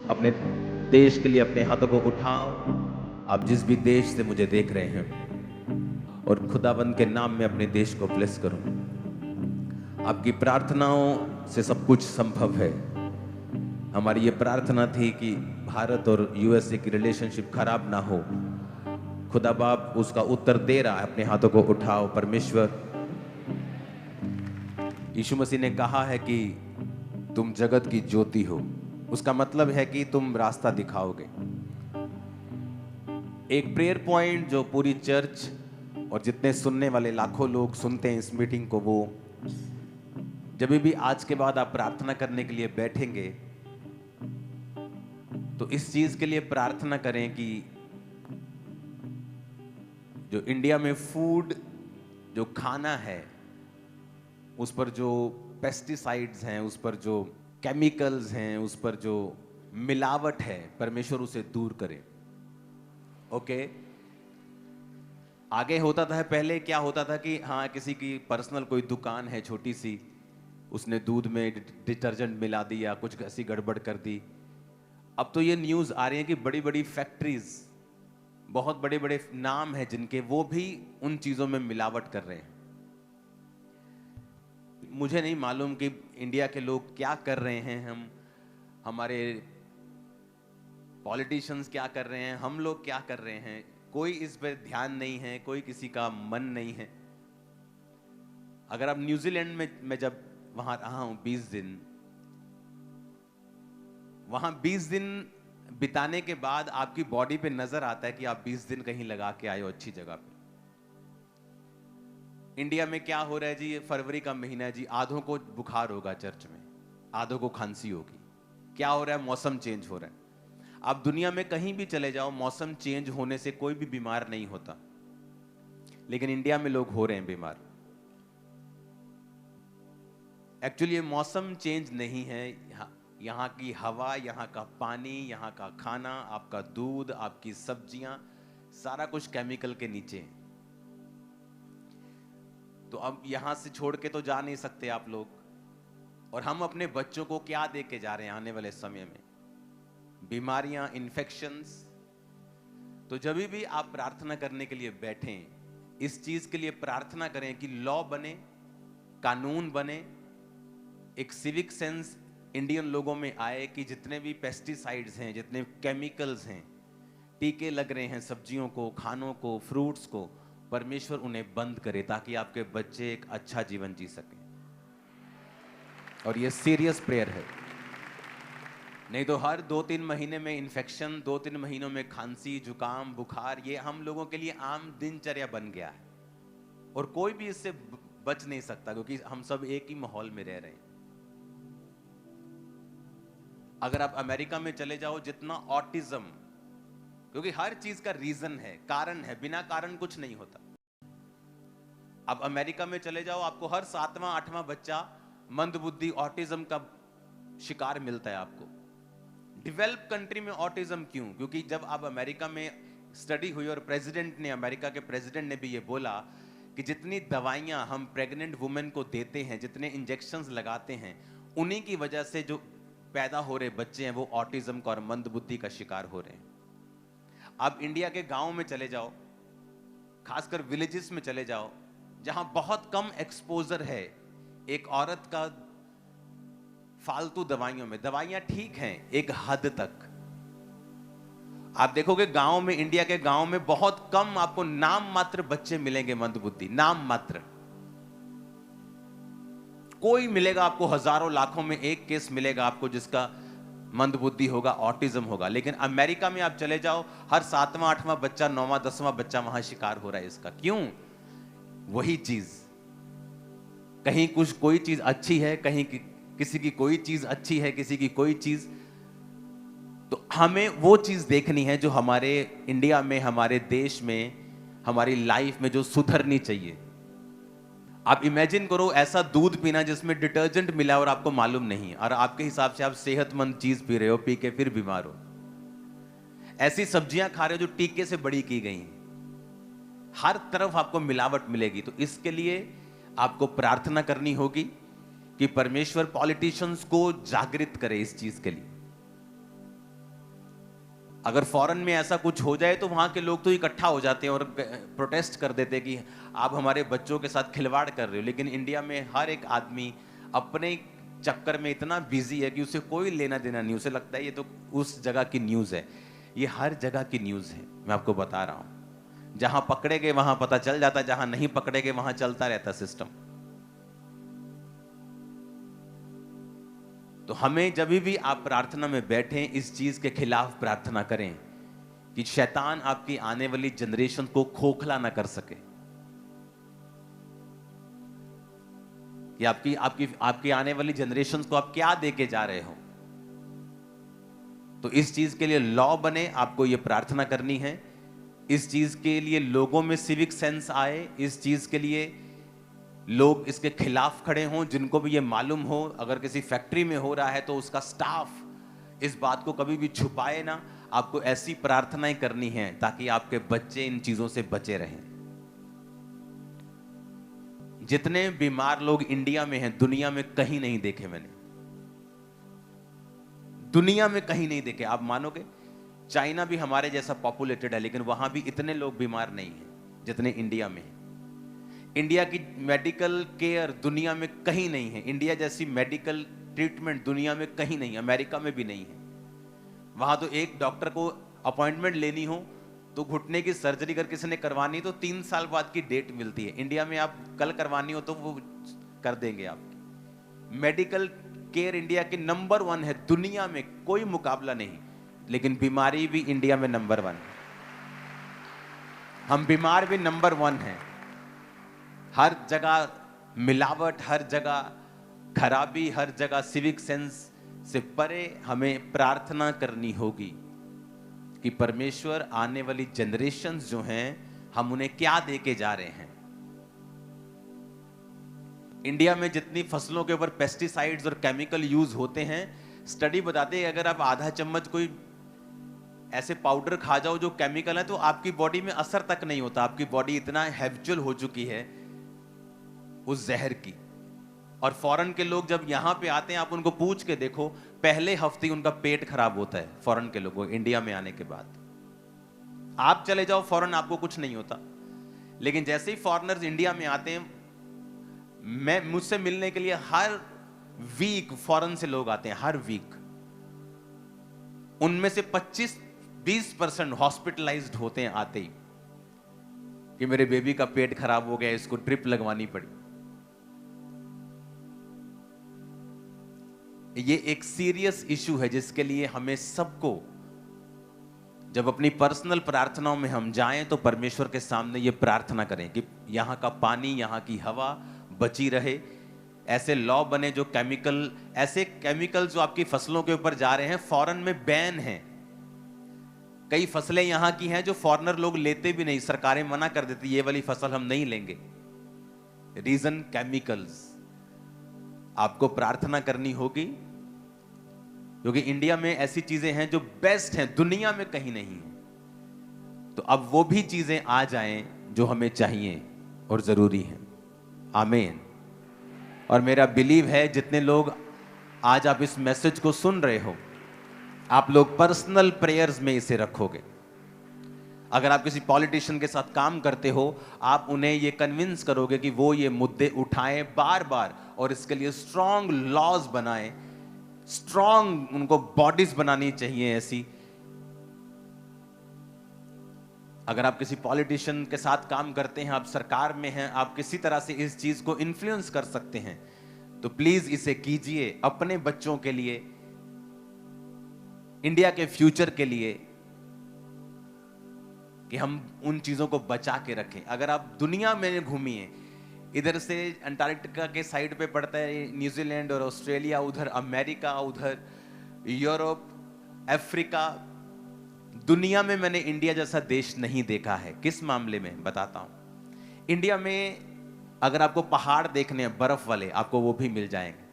अपने देश के लिए अपने हाथों को उठाओ। आप जिस भी देश से मुझे देख रहे हैं, और खुदाबंद के नाम में अपने देश को ब्लेस करो। आपकी प्रार्थनाओं से सब कुछ संभव है। हमारी ये प्रार्थना थी कि भारत और यूएसए की रिलेशनशिप खराब ना हो। खुदा बाप उसका उत्तर दे रहा है। अपने हाथों को उठाओ। परमेश्वर, यीशु मसीह ने कहा है कि तुम जगत की ज्योति हो। उसका मतलब है कि तुम रास्ता दिखाओगे। एक प्रेयर पॉइंट जो पूरी चर्च और जितने सुनने वाले लाखों लोग सुनते हैं इस मीटिंग को, वो जब भी आज के बाद आप प्रार्थना करने के लिए बैठेंगे तो इस चीज के लिए प्रार्थना करें कि जो इंडिया में फूड, जो खाना है, उस पर जो पेस्टिसाइड्स हैं, उस पर जो केमिकल्स हैं, उस पर जो मिलावट है, परमेश्वर उसे दूर करे। ओके। आगे होता था, पहले क्या होता था कि हाँ, किसी की पर्सनल कोई दुकान है छोटी सी, उसने दूध में डिटर्जेंट मिला दिया, कुछ ऐसी गड़बड़ कर दी। अब तो ये न्यूज़ आ रही है कि बड़ी बड़ी फैक्ट्रीज, बहुत बड़े बड़े नाम हैं जिनके, वो भी उन चीज़ों में मिलावट कर रहे हैं। मुझे नहीं मालूम कि इंडिया के लोग क्या कर रहे हैं, हमारे पॉलिटिशियंस क्या कर रहे हैं, हम लोग क्या कर रहे हैं, कोई इस पर ध्यान नहीं है, कोई किसी का मन नहीं है। अगर आप न्यूजीलैंड में, मैं जब वहां रहा हूं 20 दिन, वहां 20 दिन बिताने के बाद आपकी बॉडी पे नजर आता है कि आप 20 दिन कहीं लगा के आए हो अच्छी जगह पे। इंडिया में क्या हो रहा है जी, ये फरवरी का महीना है जी, आधों को बुखार होगा चर्च में, आधों को खांसी होगी। क्या हो रहा है? मौसम चेंज हो रहा है। आप दुनिया में कहीं भी चले जाओ, मौसम चेंज होने से कोई भी बीमार नहीं होता, लेकिन इंडिया में लोग हो रहे हैं बीमार। एक्चुअली ये मौसम चेंज नहीं है, यहाँ की हवा, यहाँ का पानी, यहाँ का खाना, आपका दूध, आपकी सब्जियां, सारा कुछ केमिकल के नीचे है। तो अब यहां से छोड़ के तो जा नहीं सकते आप लोग, और हम अपने बच्चों को क्या दे के जा रहे हैं आने वाले समय में? बीमारियां, इन्फेक्शंस। तो जब भी आप प्रार्थना करने के लिए बैठें, इस चीज के लिए प्रार्थना करें कि लॉ बने, कानून बने, एक सिविक सेंस इंडियन लोगों में आए कि जितने भी पेस्टिसाइड्स हैं, जितने केमिकल्स हैं, टीके लग रहे हैं सब्जियों को, खानों को, फ्रूट्स को, परमेश्वर उन्हें बंद करे ताकि आपके बच्चे एक अच्छा जीवन जी सकें। और ये सीरियस प्रेयर है। नहीं तो हर 2-3 महीने में इन्फेक्शन, 2-3 महीनों में खांसी, जुकाम, बुखार, ये हम लोगों के लिए आम दिनचर्या बन गया है, और कोई भी इससे बच नहीं सकता क्योंकि हम सब एक ही माहौल में रह रहे हैं। अगर आप अमेरिका में चले जाओ, जितना ऑटिज्म, क्योंकि हर चीज का रीजन है, कारण है, बिना कारण कुछ नहीं होता। अब अमेरिका में चले जाओ, आपको हर 7वां 8वां बच्चा मंदबुद्धि, ऑटिज्म का शिकार मिलता है आपको। डेवलप कंट्री में ऑटिज्म क्यों? क्योंकि जब आप अमेरिका में स्टडी हुई और प्रेसिडेंट ने, अमेरिका के प्रेसिडेंट ने भी ये बोला कि जितनी दवाइयां हम प्रेग्नेंट वुमेन को देते हैं, जितने इंजेक्शंस लगाते हैं, उन्हीं की वजह से जो पैदा हो रहे बच्चे हैं वो ऑटिज्म का और मंदबुद्धि का शिकार हो रहे हैं। आप इंडिया के गांव में चले जाओ, खासकर विलेजेस में चले जाओ, जहां बहुत कम एक्सपोजर है एक औरत का फालतू दवाइयों में। दवाइयां ठीक हैं एक हद तक। आप देखोगे गांव में, इंडिया के गांव में बहुत कम आपको नाम मात्र बच्चे मिलेंगे मंदबुद्धि, नाम मात्र। कोई मिलेगा आपको, हजारों लाखों में एक केस मिलेगा आपको जिसका मंदबुद्धि होगा, ऑटिज्म होगा। लेकिन अमेरिका में आप चले जाओ, हर 7वां 8वां बच्चा, 9वां 10वां बच्चा वहां शिकार हो रहा है इसका। क्यों? वही चीज, कहीं कुछ कोई चीज अच्छी है, कहीं किसी की कोई चीज अच्छी है, किसी की कोई चीज। तो हमें वो चीज देखनी है जो हमारे इंडिया में, हमारे देश में, हमारी लाइफ में जो सुधरनी चाहिए। आप इमेजिन करो ऐसा दूध पीना जिसमें डिटर्जेंट मिला और आपको मालूम नहीं, और आपके हिसाब से आप सेहतमंद चीज पी रहे हो, पी के फिर बीमार हो। ऐसी सब्जियां खा रहे हो जो टीके से बड़ी की गई हैं, हर तरफ आपको मिलावट मिलेगी। तो इसके लिए आपको प्रार्थना करनी होगी कि परमेश्वर पॉलिटिशियंस को जागृत करे इस चीज के लिए। अगर फॉरेन में ऐसा कुछ हो जाए तो वहाँ के लोग तो इकट्ठा हो जाते हैं और प्रोटेस्ट कर देते हैं कि आप हमारे बच्चों के साथ खिलवाड़ कर रहे हो। लेकिन इंडिया में हर एक आदमी अपने चक्कर में इतना बिजी है कि उसे कोई लेना देना नहीं, उसे लगता है ये तो उस जगह की न्यूज़ है। ये हर जगह की न्यूज़ है, मैं आपको बता रहा हूँ। जहाँ पकड़े गए वहाँ पता चल जाता, जहाँ नहीं पकड़े गए वहाँ चलता रहता सिस्टम। तो हमें जब भी आप प्रार्थना में बैठें इस चीज के खिलाफ प्रार्थना करें कि शैतान आपकी आने वाली जनरेशन को खोखला ना कर सके, कि आपकी आपकी आपकी आने वाली जनरेशन को आप क्या देके जा रहे हो। तो इस चीज के लिए लॉ बने, आपको यह प्रार्थना करनी है। इस चीज के लिए लोगों में सिविक सेंस आए, इस चीज के लिए लोग इसके खिलाफ खड़े हों, जिनको भी ये मालूम हो अगर किसी फैक्ट्री में हो रहा है तो उसका स्टाफ इस बात को कभी भी छुपाए ना। आपको ऐसी प्रार्थनाएं करनी है ताकि आपके बच्चे इन चीजों से बचे रहें। जितने बीमार लोग इंडिया में हैं दुनिया में कहीं नहीं देखे मैंने, दुनिया में कहीं नहीं देखे। आप मानोगे चाइना भी हमारे जैसा पॉपुलेटेड है लेकिन वहां भी इतने लोग बीमार नहीं हैं जितने इंडिया में हैं। इंडिया की मेडिकल केयर दुनिया में कहीं नहीं है, इंडिया जैसी मेडिकल ट्रीटमेंट दुनिया में कहीं नहीं, अमेरिका में भी नहीं है। वहां तो एक डॉक्टर को अपॉइंटमेंट लेनी हो तो घुटने की सर्जरी अगर किसी ने करवानी तो 3 साल बाद की डेट मिलती है। इंडिया में आप कल करवानी हो तो वो कर देंगे आपकी। मेडिकल केयर इंडिया की नंबर 1 है, दुनिया में कोई मुकाबला नहीं। लेकिन बीमारी भी इंडिया में नंबर 1 है, हम बीमार भी नंबर 1 हैं। हर जगह मिलावट, हर जगह खराबी, हर जगह सिविक सेंस से परे हमें प्रार्थना करनी होगी कि परमेश्वर आने वाली जनरेशन्स जो हैं हम उन्हें क्या देके जा रहे हैं। इंडिया में जितनी फसलों के ऊपर पेस्टिसाइड्स और केमिकल यूज होते हैं, स्टडी बताते हैं अगर आप आधा चम्मच कोई ऐसे पाउडर खा जाओ जो केमिकल है तो आपकी बॉडी में असर तक नहीं होता। आपकी बॉडी इतना हैबिचुअल हो चुकी है उस जहर की। और फॉरेन के लोग जब यहां पे आते हैं आप उनको पूछ के देखो, पहले हफ्ते उनका पेट खराब होता है फॉरेन के लोगों इंडिया में आने के बाद। आप चले जाओ फॉरेन आपको कुछ नहीं होता, लेकिन जैसे ही फॉरेनर्स इंडिया में आते हैं, मैं मुझसे मिलने के लिए हर वीक फॉरेन से लोग आते हैं, हर वीक। उनमें से 25-20% हॉस्पिटलाइज्ड होते हैं आते ही कि मेरे बेबी का पेट खराब हो गया, इसको ड्रिप लगवानी पड़ी। ये एक सीरियस इशू है जिसके लिए हमें सबको जब अपनी पर्सनल प्रार्थनाओं में हम जाएं तो परमेश्वर के सामने ये प्रार्थना करें कि यहाँ का पानी, यहाँ की हवा बची रहे। ऐसे लॉ बने जो ऐसे केमिकल जो आपकी फसलों के ऊपर जा रहे हैं, फॉरेन में बैन है। कई फसलें यहाँ की हैं जो फॉरेनर लोग लेते भी नहीं, सरकारें मना कर देती ये वाली फसल हम नहीं लेंगे, रीजन केमिकल्स। आपको प्रार्थना करनी होगी क्योंकि इंडिया में ऐसी चीजें हैं जो बेस्ट हैं, दुनिया में कहीं नहीं है। तो अब वो भी चीजें आ जाएं जो हमें चाहिए और जरूरी हैं। आमीन। और मेरा बिलीव है जितने लोग आज आप इस मैसेज को सुन रहे हो, आप लोग पर्सनल प्रेयर्स में इसे रखोगे। अगर आप किसी पॉलिटिशियन के साथ काम करते हो, आप उन्हें ये कन्विंस करोगे कि वो ये मुद्दे उठाएं बार बार और इसके लिए स्ट्रॉन्ग लॉज बनाएं, स्ट्रॉन्ग उनको बॉडीज बनानी चाहिए ऐसी। अगर आप किसी पॉलिटिशियन के साथ काम करते हैं, आप सरकार में हैं, आप किसी तरह से इस चीज को इन्फ्लुएंस कर सकते हैं, तो प्लीज इसे कीजिए अपने बच्चों के लिए, इंडिया के फ्यूचर के लिए, कि हम उन चीजों को बचा के रखें। अगर आप दुनिया में घूमिए, इधर से अंटार्कटिका के साइड पे पड़ता है न्यूजीलैंड और ऑस्ट्रेलिया, उधर अमेरिका, उधर यूरोप, अफ्रीका, दुनिया में मैंने इंडिया जैसा देश नहीं देखा है। किस मामले में बताता हूं। इंडिया में अगर आपको पहाड़ देखने हैं बर्फ वाले, आपको वो भी मिल जाएंगे।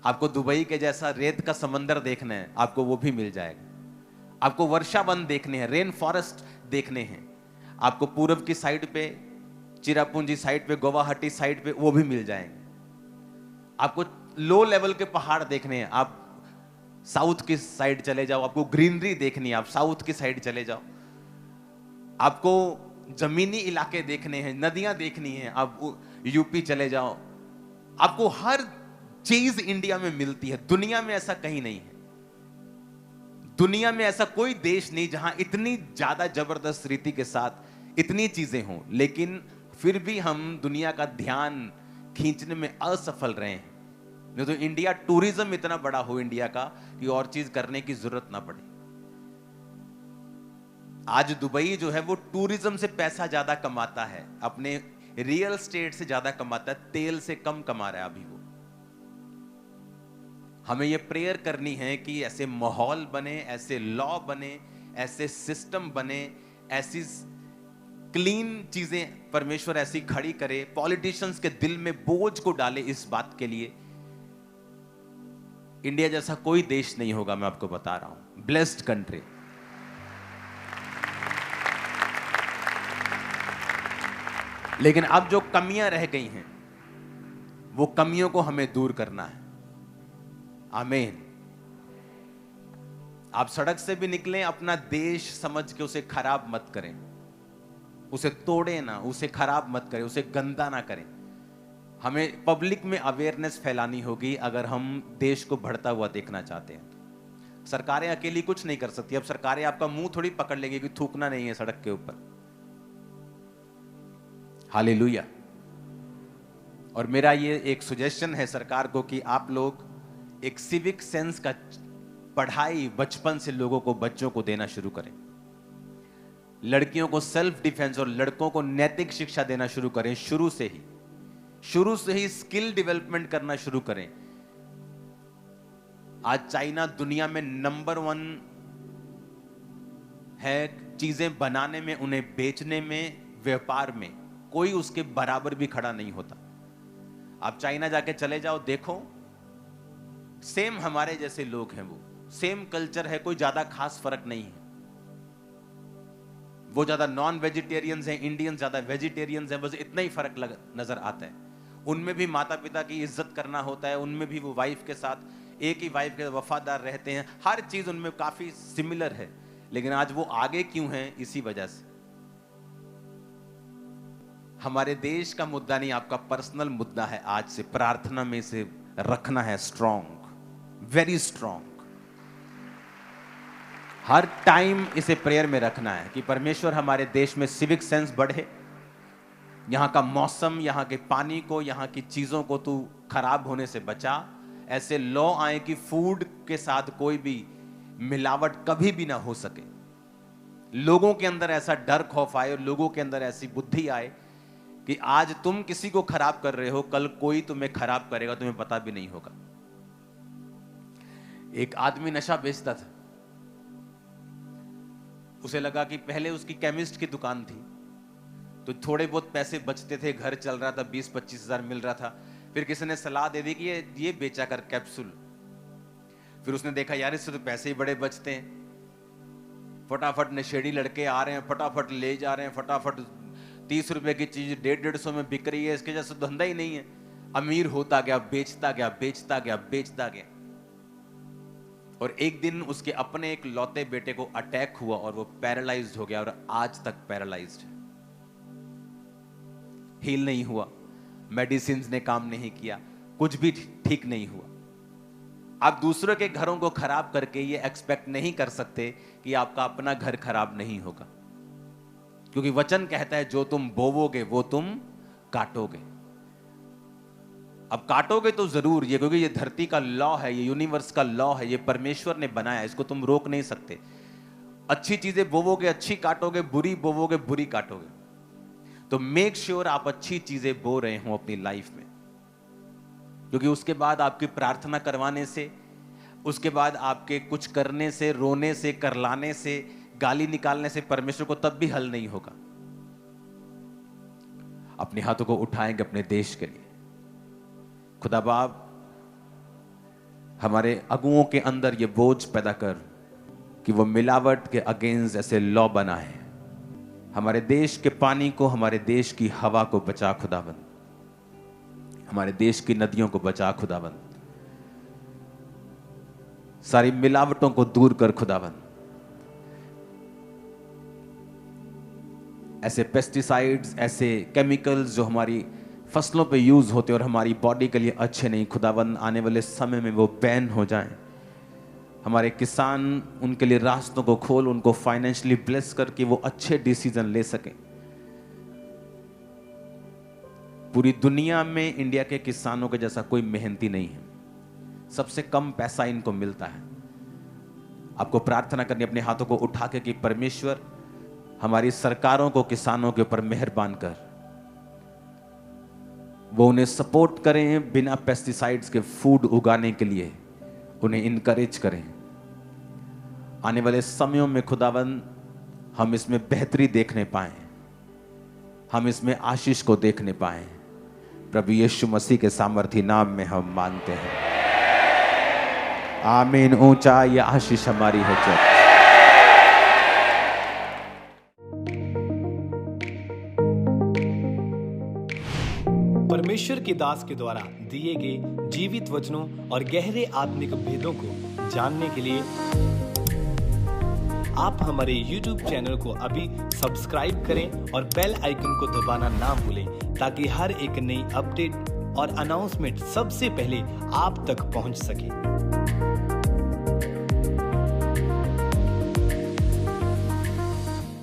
आपको दुबई के जैसा रेत का समंदर देखना है, आपको वो भी मिल जाएगा। आपको वर्षा वन देखने हैं, रेन फॉरेस्ट देखने हैं, आपको पूर्व की साइड पे, चिरापुंजी साइड पे, गुवाहाटी साइड पे वो भी मिल जाएंगे। आपको लो लेवल के पहाड़ देखने हैं, आप साउथ की साइड चले जाओ, आपको ग्रीनरी देखनी है, आप साउथ की साइड चले जाओ। आपको जमीनी इलाके देखने हैं, नदियां देखनी है, आप यूपी चले जाओ। आपको हर चीज इंडिया में मिलती है, दुनिया में ऐसा कहीं नहीं है। दुनिया में ऐसा कोई देश नहीं जहां इतनी ज्यादा जबरदस्त रीति के साथ इतनी चीजें हों, लेकिन फिर भी हम दुनिया का ध्यान खींचने में असफल रहे हैं। नहीं तो इंडिया टूरिज्म इतना बड़ा हो इंडिया का कि और चीज करने की जरूरत ना पड़े। आज दुबई जो है वो टूरिज्म से पैसा ज्यादा कमाता है, अपने रियल स्टेट से ज्यादा कमाता है, तेल से कम कमा रहा है अभी वो। हमें ये प्रेयर करनी है कि ऐसे माहौल बने, ऐसे लॉ बने, ऐसे सिस्टम बने, ऐसी क्लीन चीजें परमेश्वर ऐसी खड़ी करे, पॉलिटिशियंस के दिल में बोझ को डाले इस बात के लिए। इंडिया जैसा कोई देश नहीं होगा, मैं आपको बता रहा हूं। Blessed country. लेकिन अब जो कमियां रह गई हैं, वो कमियों को हमें दूर करना है। आमीन। आप सड़क से भी निकलें, अपना देश समझ के उसे खराब मत करें, उसे तोड़े ना, उसे खराब मत करें, उसे गंदा ना करें। हमें पब्लिक में अवेयरनेस फैलानी होगी अगर हम देश को बढ़ता हुआ देखना चाहते हैं। सरकारें अकेली कुछ नहीं कर सकती। अब सरकारें आपका मुंह थोड़ी पकड़ लेंगी कि थूकना नहीं है सड़क के ऊपर। हालेलुया। और मेरा ये एक सुजेशन है सरकार को कि आप लोग एक सिविक सेंस का पढ़ाई बचपन से लोगों को, बच्चों को देना शुरू करें। लड़कियों को सेल्फ डिफेंस और लड़कों को नैतिक शिक्षा देना शुरू करें। शुरू से ही स्किल डेवलपमेंट करना शुरू करें। आज चाइना दुनिया में नंबर 1 है चीजें बनाने में, उन्हें बेचने में, व्यापार में। कोई उसके बराबर भी खड़ा नहीं होता। आप चाइना जाके चले जाओ, देखो सेम हमारे जैसे लोग हैं, वो सेम कल्चर है, कोई ज्यादा खास फर्क नहीं है। वो ज्यादा नॉन वेजिटेरियंस हैं, इंडियंस ज्यादा वेजिटेरियंस हैं, बस इतना ही फर्क नजर आता है। उनमें भी माता पिता की इज्जत करना होता है, उनमें भी वो वाइफ के साथ, एक ही वाइफ के वफादार रहते हैं। हर चीज उनमें काफी सिमिलर है। लेकिन आज वो आगे क्यों हैं? इसी वजह से। हमारे देश का मुद्दा नहीं, आपका पर्सनल मुद्दा है। आज से प्रार्थना में से रखना है स्ट्रॉन्ग, वेरी स्ट्रॉन्ग। हर टाइम इसे प्रेयर में रखना है कि परमेश्वर हमारे देश में सिविक सेंस बढ़े। यहाँ का मौसम, यहाँ के पानी को, यहाँ की चीजों को तू खराब होने से बचा। ऐसे लॉ आए कि फूड के साथ कोई भी मिलावट कभी भी ना हो सके। लोगों के अंदर ऐसा डर खौफ आए, लोगों के अंदर ऐसी बुद्धि आए कि आज तुम किसी को खराब कर रहे हो, कल कोई तुम्हें खराब करेगा, तुम्हें पता भी नहीं होगा। एक आदमी नशा बेचता था। उसे लगा कि पहले उसकी केमिस्ट की दुकान थी तो थोड़े बहुत पैसे बचते थे, घर चल रहा था, 20-25 हजार मिल रहा था। फिर किसी ने सलाह दे दी कि ये बेचा कर कैप्सूल। फिर उसने देखा यार इससे तो पैसे ही बड़े बचते हैं। फटाफट नशेड़ी लड़के आ रहे हैं, फटाफट ले जा रहे हैं, फटाफट 30 रुपए की चीज 150-150 में बिक रही है। इसके जैसे धंधा ही नहीं है। अमीर होता गया, बेचता गया, बेचता गया, बेचता गया। और एक दिन उसके अपने एक लौते बेटे को अटैक हुआ और वो पैरालाइज्ड हो गया, और आज तक पैरालाइज्ड है। हील नहीं हुआ, मेडिसिन ने काम नहीं किया, कुछ भी ठीक नहीं हुआ। आप दूसरों के घरों को खराब करके ये एक्सपेक्ट नहीं कर सकते कि आपका अपना घर खराब नहीं होगा, क्योंकि वचन कहता है जो तुम बोवोगे वो तुम काटोगे। अब काटोगे तो जरूर ये, क्योंकि ये धरती का लॉ है, ये यूनिवर्स का लॉ है, ये परमेश्वर ने बनाया, इसको तुम रोक नहीं सकते। अच्छी चीजें बोवोगे अच्छी काटोगे, बुरी बोवोगे बुरी काटोगे। तो मेक श्योर आप अच्छी चीजें बो रहे हो अपनी लाइफ में, क्योंकि उसके बाद आपकी प्रार्थना करवाने से, उसके बाद आपके कुछ करने से, रोने से, करलाने से, गाली निकालने से परमेश्वर को तब भी हल नहीं होगा। अपने हाथों को उठाएंगे अपने देश के लिए। खुदा बाप, हमारे अगुओं के अंदर ये बोझ पैदा कर कि वो मिलावट के अगेंस्ट ऐसे लॉ बनाए। हमारे देश के पानी को, हमारे देश की हवा को बचा खुदाबंद, हमारे देश की नदियों को बचा खुदाबंद। सारी मिलावटों को दूर कर खुदावन। ऐसे पेस्टिसाइड्स, ऐसे केमिकल्स जो हमारी फसलों पे यूज होते और हमारी बॉडी के लिए अच्छे नहीं, खुदावन आने वाले समय में वो बैन हो जाएं। हमारे किसान, उनके लिए रास्तों को खोल, उनको फाइनेंशियली ब्लेस करके वो अच्छे डिसीजन ले सकें। पूरी दुनिया में इंडिया के किसानों के जैसा कोई मेहनती नहीं है, सबसे कम पैसा इनको मिलता है। आपको प्रार्थना करनी, अपने हाथों को उठा के कि परमेश्वर हमारी सरकारों को किसानों के ऊपर मेहरबान कर, वो उन्हें सपोर्ट करें, बिना पेस्टिसाइड्स के फूड उगाने के लिए उन्हें इनकरेज करें। आने वाले समयों में खुदावन हम इसमें बेहतरी देखने पाएं, हम इसमें आशीष को देखने पाएं। प्रभु यीशु मसीह के सामर्थी नाम में हम मांगते हैं, आमीन। ऊंचा ये आशीष हमारी है। चर्च परमेश्वर के दास के द्वारा दिए गए जीवित वचनों और गहरे आत्मिक भेदों को जानने के लिए आप हमारे YouTube चैनल को अभी सब्सक्राइब करें और बेल आइकन को दबाना ना भूलें, ताकि हर एक नई अपडेट और अनाउंसमेंट सबसे पहले आप तक पहुंच सके।